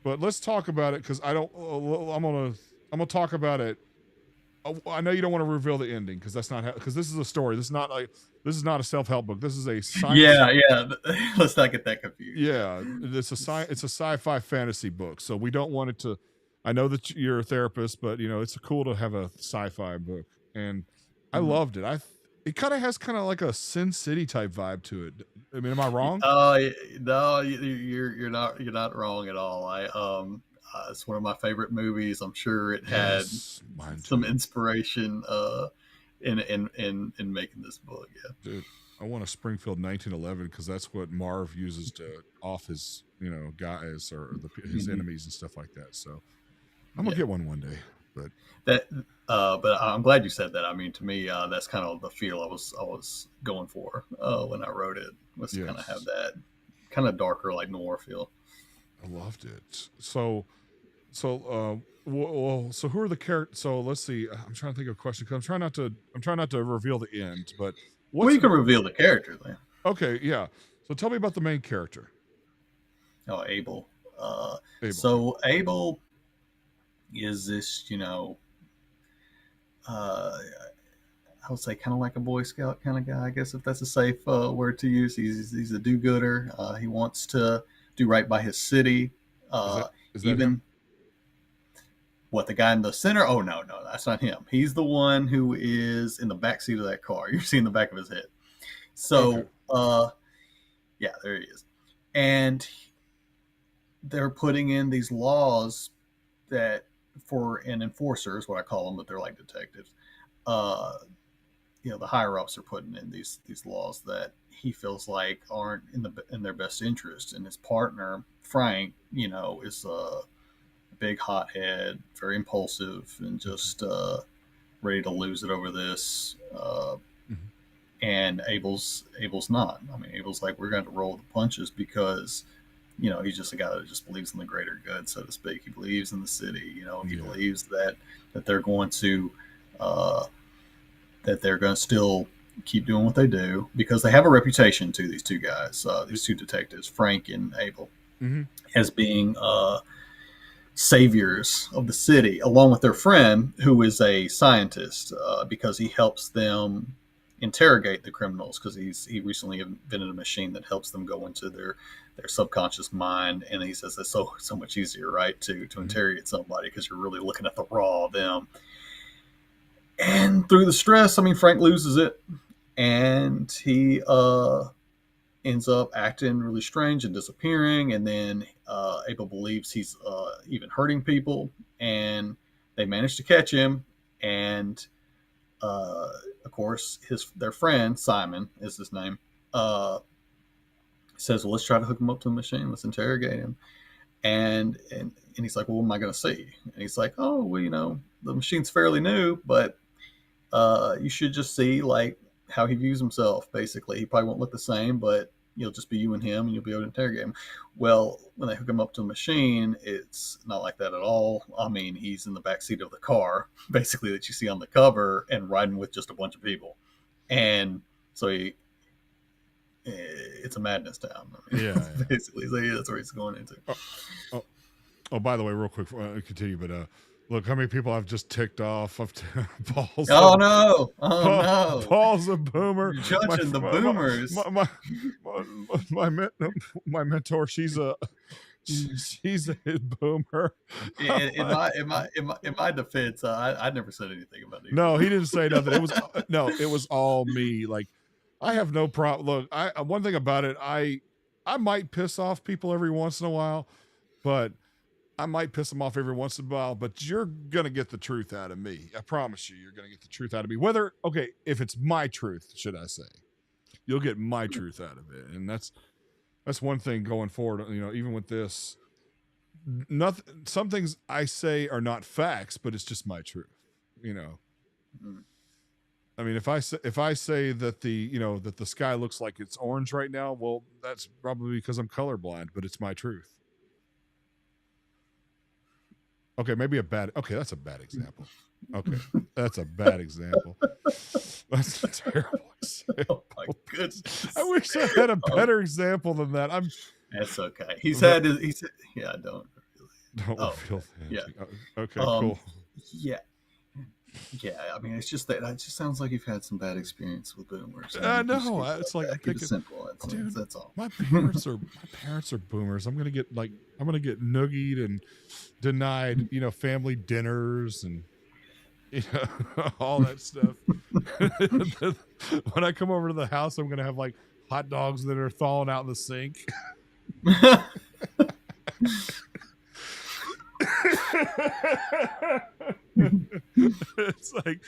but let's talk about it because I don't. I'm gonna talk about it. I know you don't want to reveal the ending because that's not because this is a story. This is not a self-help book. This is a science. Yeah. Let's not get that confused. Yeah, it's a sci-fi fantasy book. So we don't want it to. I know that you're a therapist, but it's cool to have a sci-fi book, and I Mhm. loved it. It kind of has kind of like a Sin City type vibe to it. I mean, am I wrong? No, you're not wrong at all. It's one of my favorite movies. I'm sure it had Yes, mine some too. inspiration in making this book. Yeah. Dude, I want a Springfield 1911 because that's what Marv uses to off his guys or his Mhm. enemies and stuff like that. So I'm gonna Yeah. get one day. But That, but I'm glad you said that. I mean, to me, that's kind of the feel I was going for when I wrote it, was to kind of have yes, that kind of darker, like noir feel. I loved it. So who are the characters? So let's see. I'm trying to think of a question because I'm trying not to reveal the end. But Well, what's you the can reveal the character then. okay? Yeah. So tell me about the main character, Oh, Abel. Abel. So Abel is this, uh, I would say kind of like a Boy Scout kind of guy, I guess, if that's a safe word to use. He's a do-gooder. He wants to do right by his city. Is Uh, that him? even what, the guy in the center? Oh, no, that's not him. He's the one who is in the back seat of that car. You're seeing the back of his head. Okay. So, yeah, there he is. And they're putting in these laws that for an enforcer is what I call them, but they're like detectives. Uh, the higher ups are putting in these laws that he feels like aren't in their best interest. And his partner Frank, is a big hothead, very impulsive, and just ready to lose it over this. Mhm. And Abel's not. I mean, Abel's like, we're going to roll the punches because he's just a guy that just believes in the greater good, so to speak. He believes in the city. He Yeah. believes that they're going to uh, still keep doing what they do because they have a reputation to these two guys, these two detectives, Frank and Abel, Mm-hmm. as being saviors of the city, along with their friend who is a scientist because he helps them interrogate the criminals because he recently invented a machine that helps them go into their subconscious mind, and he says it's so much easier, right, to interrogate somebody because you're really looking at the raw of them. And through the stress, I mean, Frank loses it, and he ends up acting really strange and disappearing. And then Abel believes he's even hurting people, and they manage to catch him. And of course, their friend Simon is his name. Says, "Well, let's try to hook him up to a machine. Let's interrogate him." And he's like, "Well, what am I going to see?" And he's like, "Oh, well, the machine's fairly new, but you should just see like how he views himself. Basically, he probably won't look the same, but you'll just be you and him, and you'll be able to interrogate him." Well, when they hook him up to a machine, it's not like that at all. I mean, he's in the back seat of the car, basically, that you see on the cover, and riding with just a bunch of people, and so it's a madness town. I mean, Yeah. Yeah. basically, so yeah, that's where he's going into. Oh, oh, oh, by the way, real quick, continue. But look, how many people I've just ticked off. Paul's Oh no! Oh no! Paul's a boomer. You're My judging the my my boomers. my, my, my mentor. She's a boomer. In my defense, I never said anything about it. No, he didn't say nothing. It was no, it was all me. Like I have no problem. Look, I one thing about it, I might piss off people every once in a while, but I might piss them off every once in a while, but you're gonna get the truth out of me. I promise you, you're gonna get the truth out of me. Whether if it's my truth, should I say, you'll get my truth out of it, and that's one thing going forward. Even with this, nothing. Some things I say are not facts, but it's just my truth. You know, Mm. I mean, if I say that that the sky looks like it's orange right now, well, that's probably because I'm colorblind, but it's my truth. Okay, maybe that's a bad example. Okay, that's a bad example. That's a terrible Oh my example. I goodness. wish I had a Um, better example than that. that's okay. Ve- He said, yeah, don't really. don't Oh, reveal yeah. that. Okay, Um, cool. yeah, yeah. I mean, it's just that it just sounds like you've had some bad experience with boomers, and you just No, keep it's going like I'm back. Keep it thinking, simple. dude, That's all. my parents are boomers. I'm gonna get noogied and denied, family dinners and all that stuff. When I come over to the house, I'm gonna have like hot dogs that are thawing out in the sink. it's like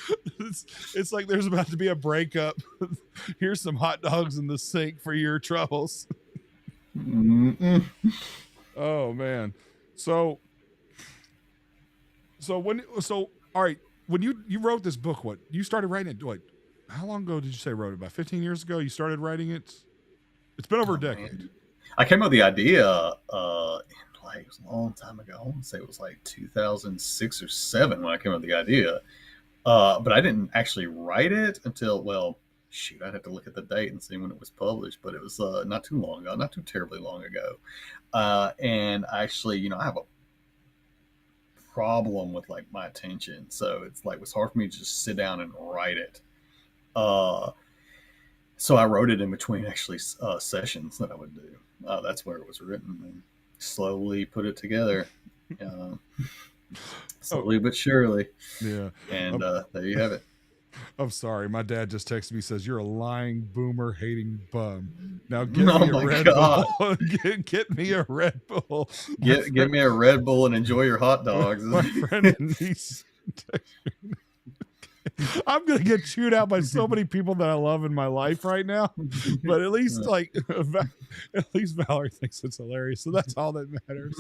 it's like there's about to be a breakup. Here's some hot dogs in the sink for your troubles. Mm-mm. Oh man. So all right, when you wrote this book, what you started writing it, what, how long ago did you say wrote it? About 15 years ago you started writing it? It's been over a Oh decade. man, I came up with the idea like it was a long time ago. I want to say it was like 2006 or seven when I came up with the idea. But I didn't actually write it until, well, shoot, I'd have to look at the date and see when it was published. But it was not too long ago, not too terribly long ago. And actually, I have a problem with like my attention, so it's like it's hard for me to just sit down and write it. Uh, so I wrote it in between actually sessions that I would do. That's where it was written, and slowly put it together, uh, Oh slowly but surely. yeah. And I'm, there you have it. I'm sorry. My dad just texted me, says you're a lying boomer hating bum. Now get Oh me a my Red God. Bull. get me a Red Bull. My Give friend, me a Red Bull and enjoy your hot dogs. my friend Denise. I'm gonna get chewed out by so many people that I love in my life right now, but at least at least Valerie thinks it's hilarious, so that's all that matters.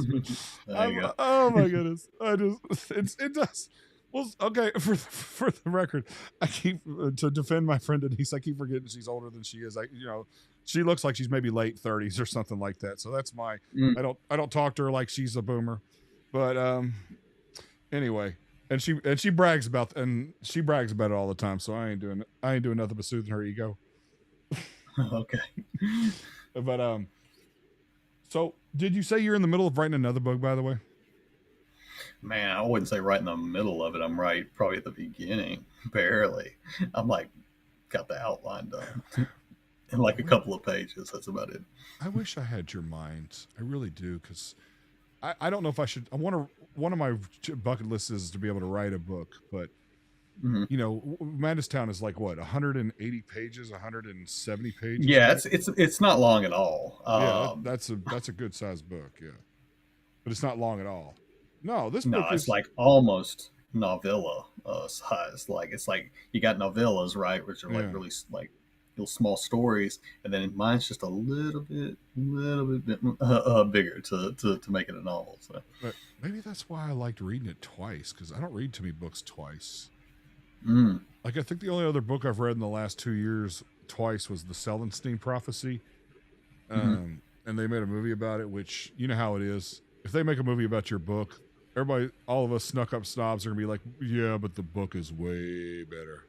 There you go. Oh my goodness, it does. Well, okay. For the record, I keep to defend my friend Denise. I keep forgetting she's older than she is. She looks like she's maybe late 30s or something like that. So that's my. Mm. I don't talk to her like she's a boomer, but anyway, she brags about it all the time. So I ain't doing nothing but soothing her ego. Okay. But so did you say you're in the middle of writing another book? By the way, Man, I wouldn't say right in the middle of it. I'm right probably at the beginning, barely. I'm like got the outline done in like a couple of pages. That's about it. I wish I had your mind. I really do, because I don't know if I should. One of my bucket lists is to be able to write a book, but Hmm. Madness Town is like what, 180 pages, 170 pages, Yeah, right? it's not long at all. Yeah, that's a good sized book, yeah, but it's not long at all. No, this No, book it's is. like almost novella size. Like it's like you got novellas, right, which are like Yeah, really like little small stories, and then mine's just a little bit bigger to make it a novel. So, but maybe that's why I liked reading it twice, because I don't read too many books twice. mm, Like I think the only other book I've read in the last 2 years twice was the Sellenstein Prophecy. hmm. And they made a movie about it, which you know how it is. If they make a movie about your book, everybody, all of us snuck up snobs are gonna be like, yeah, but the book is way better.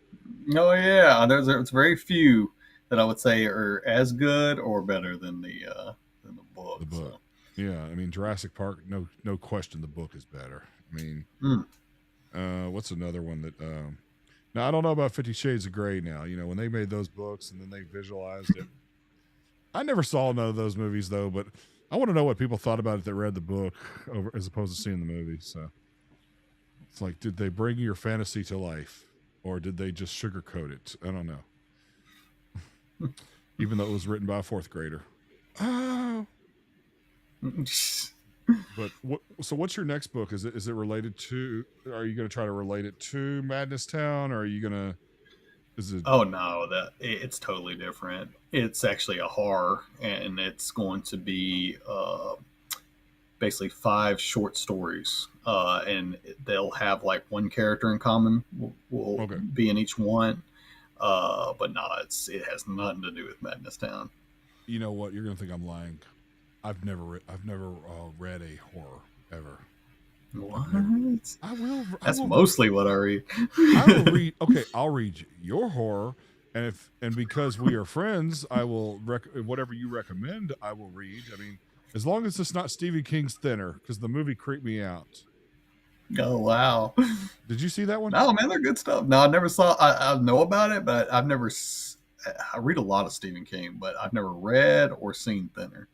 Oh yeah, it's very few that I would say are as good or better than the book. The book, So, yeah. I mean, Jurassic Park, no question, the book is better. I mean, mm. what's another one that? Now I don't know about 50 Shades of Grey. Now when they made those books and then they visualized it. I never saw none of those movies though, but I want to know what people thought about it that read the book over as opposed to seeing the movie. So it's like, did they bring your fantasy to life, or did they just sugarcoat it? I don't know. Even though it was written by a fourth grader. Oh. But so what's your next book? Is it related to? Are you going to try to relate it to Madness Town, or are you going to? Is it? Oh no, it's totally different. It's actually a horror, and it's going to be basically five short stories, and they'll have like one character in common will Okay. be in each one. But no, it has nothing to do with Madness Town. You know what? You're going to think I'm lying. I've never read a horror ever. I've never. What? I will. I That's will. mostly what I read. I will read. Okay, I'll read your horror, and because we are friends, I will whatever you recommend. I will read. I mean, as long as it's not Stephen King's Thinner, because the movie creeped me out. Oh wow! Did you see that one? No, man, they're good stuff. No, I never saw. I know about it, but I've never. I read a lot of Stephen King, but I've never read or seen Thinner.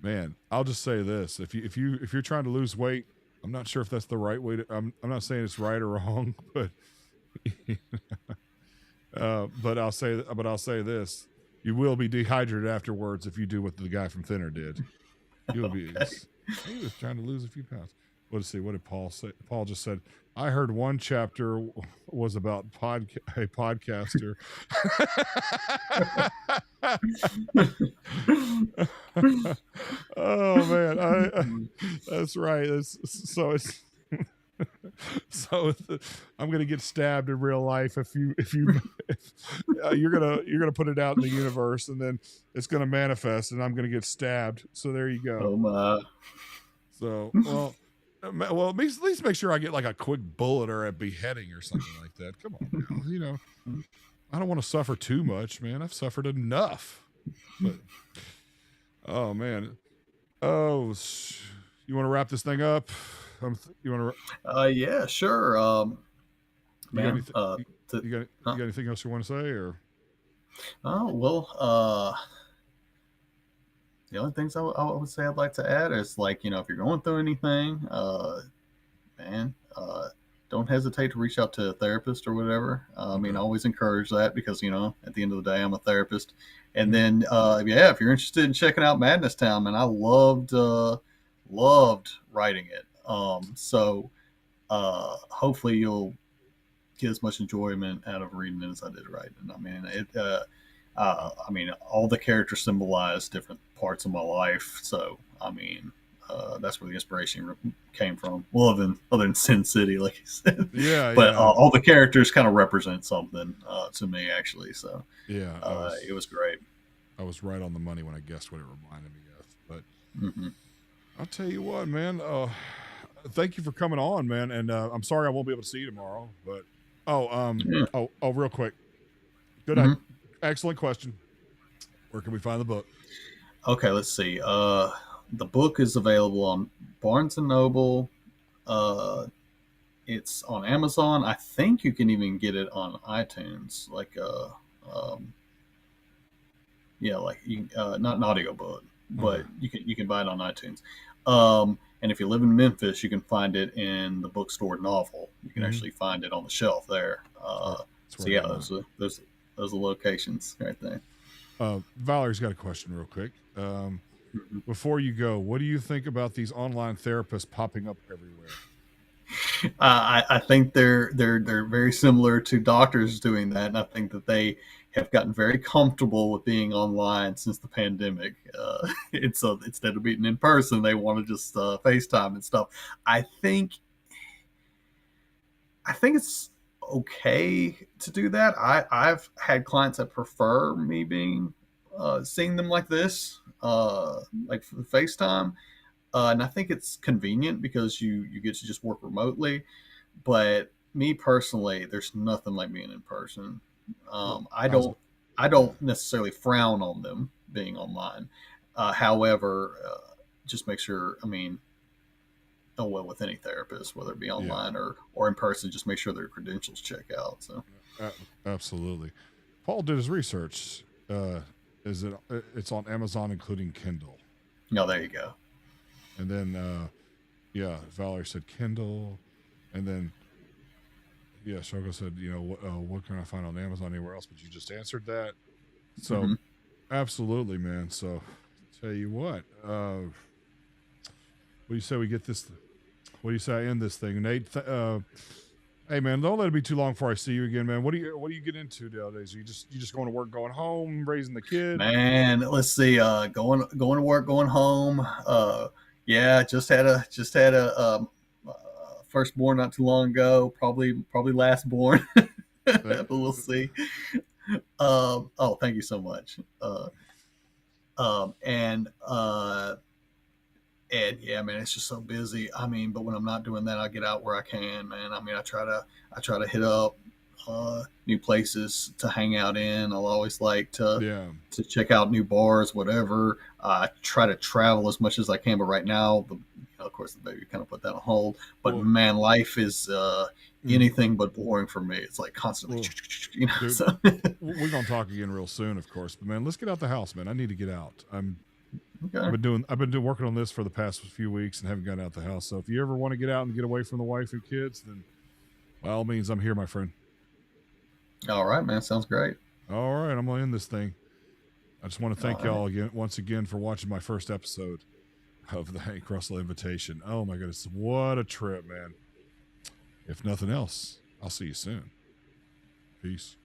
Man, I'll just say this: if you're trying to lose weight, I'm not sure if that's the right way to. I'm not saying it's right or wrong, but I'll say this: you will be dehydrated afterwards if you do what the guy from Thinner did. You'll be. Okay. He was trying to lose a few pounds. Let's see. What did Paul say? Paul just said, "I heard one chapter was about a podcaster." Oh man, that's right. So I'm gonna get stabbed in real life if you're gonna put it out in the universe, and then it's gonna manifest, and I'm gonna get stabbed. So there you go. Oh my! So well, at least make sure I get like a quick bullet or a beheading or something like that. Come on now, I don't want to suffer too much, man. I've suffered enough. But oh man, oh, you want to wrap this thing up? You want to? Yeah, sure. you got Man, anything? You got anything else you want to say, or? Oh well. The only things I would say I'd like to add is like if you're going through anything, man, don't hesitate to reach out to a therapist or whatever. I mean, I always encourage that because at the end of the day, I'm a therapist. And then, yeah, if you're interested in checking out Madness Town, man, I loved writing it. So hopefully you'll get as much enjoyment out of reading it as I did writing it. I mean, all the characters symbolize different parts of my life. So, I mean, that's where the inspiration came from. Well, other than Sin City, like you said. Yeah, but yeah. All the characters kind of represent something to me, actually. So, yeah, it was great. I was right on the money when I guessed what it reminded me of. But I'll tell you what, man. Thank you for coming on, man. And I'm sorry I won't be able to see you tomorrow. But real quick. Good. Excellent question. Where can we find the book? Okay, let's see. The book is available on Barnes and Noble. It's on Amazon. I think you can even get it on iTunes. Not an audiobook, but you can buy it on iTunes. And if you live in Memphis, you can find it in the bookstore Novel. You can actually find it on the shelf there. Those are locations right there. Valerie's got a question real quick. Before you go, what do you think about these online therapists popping up everywhere? I think they're very similar to doctors doing that, and I think that they have gotten very comfortable with being online since the pandemic. So instead of meeting in person, they want to just FaceTime and stuff. I think it's okay to do that. I've had clients that prefer me being seeing them like this, like for the FaceTime. And I think it's convenient because you get to just work remotely. But me personally, there's nothing like being in person. I don't necessarily frown on them being online. However, just make sure. I mean, with any therapist, whether it be online or in person, just make sure their credentials check out. So, absolutely. Paul did his research. It's on Amazon, including Kindle. No, there you go. And then, Valerie said Kindle, and then, Shogo said, what can I find on Amazon anywhere else? But you just answered that. So, absolutely, man. So, tell you what do you say we get this? What do you say I end this thing, Nate? Hey, man, don't let it be too long before I see you again, man. What do you get into nowadays? You just going to work, going home, raising the kid? Man, let's see. Going to work, going home. Just had a firstborn not too long ago. Probably lastborn, but we'll see. Thank you so much. And yeah, man, it's just so busy. I mean, but when I'm not doing that, I get out where I can, man. I mean, I try to hit up new places to hang out in. I'll always like Yeah. to check out new bars, whatever. I try to travel as much as I can, but right now, of course, the baby kind of put that on hold. But Well, man, life is anything but boring for me. It's like constantly, well, you know. dude, So. we're gonna talk again real soon, of course. But man, let's get out the house, man. I need to get out. Okay. I've been doing working on this for the past few weeks and haven't gotten out the house. So if you ever want to get out and get away from the wife and kids, then by all means, I'm here, my friend. All right, man. Sounds great. All right, I'm gonna end this thing. I just want to All thank right. y'all again, once again, for watching my first episode of the Hank Russell Invitation. Oh my goodness, what a trip, man! If nothing else, I'll see you soon. Peace.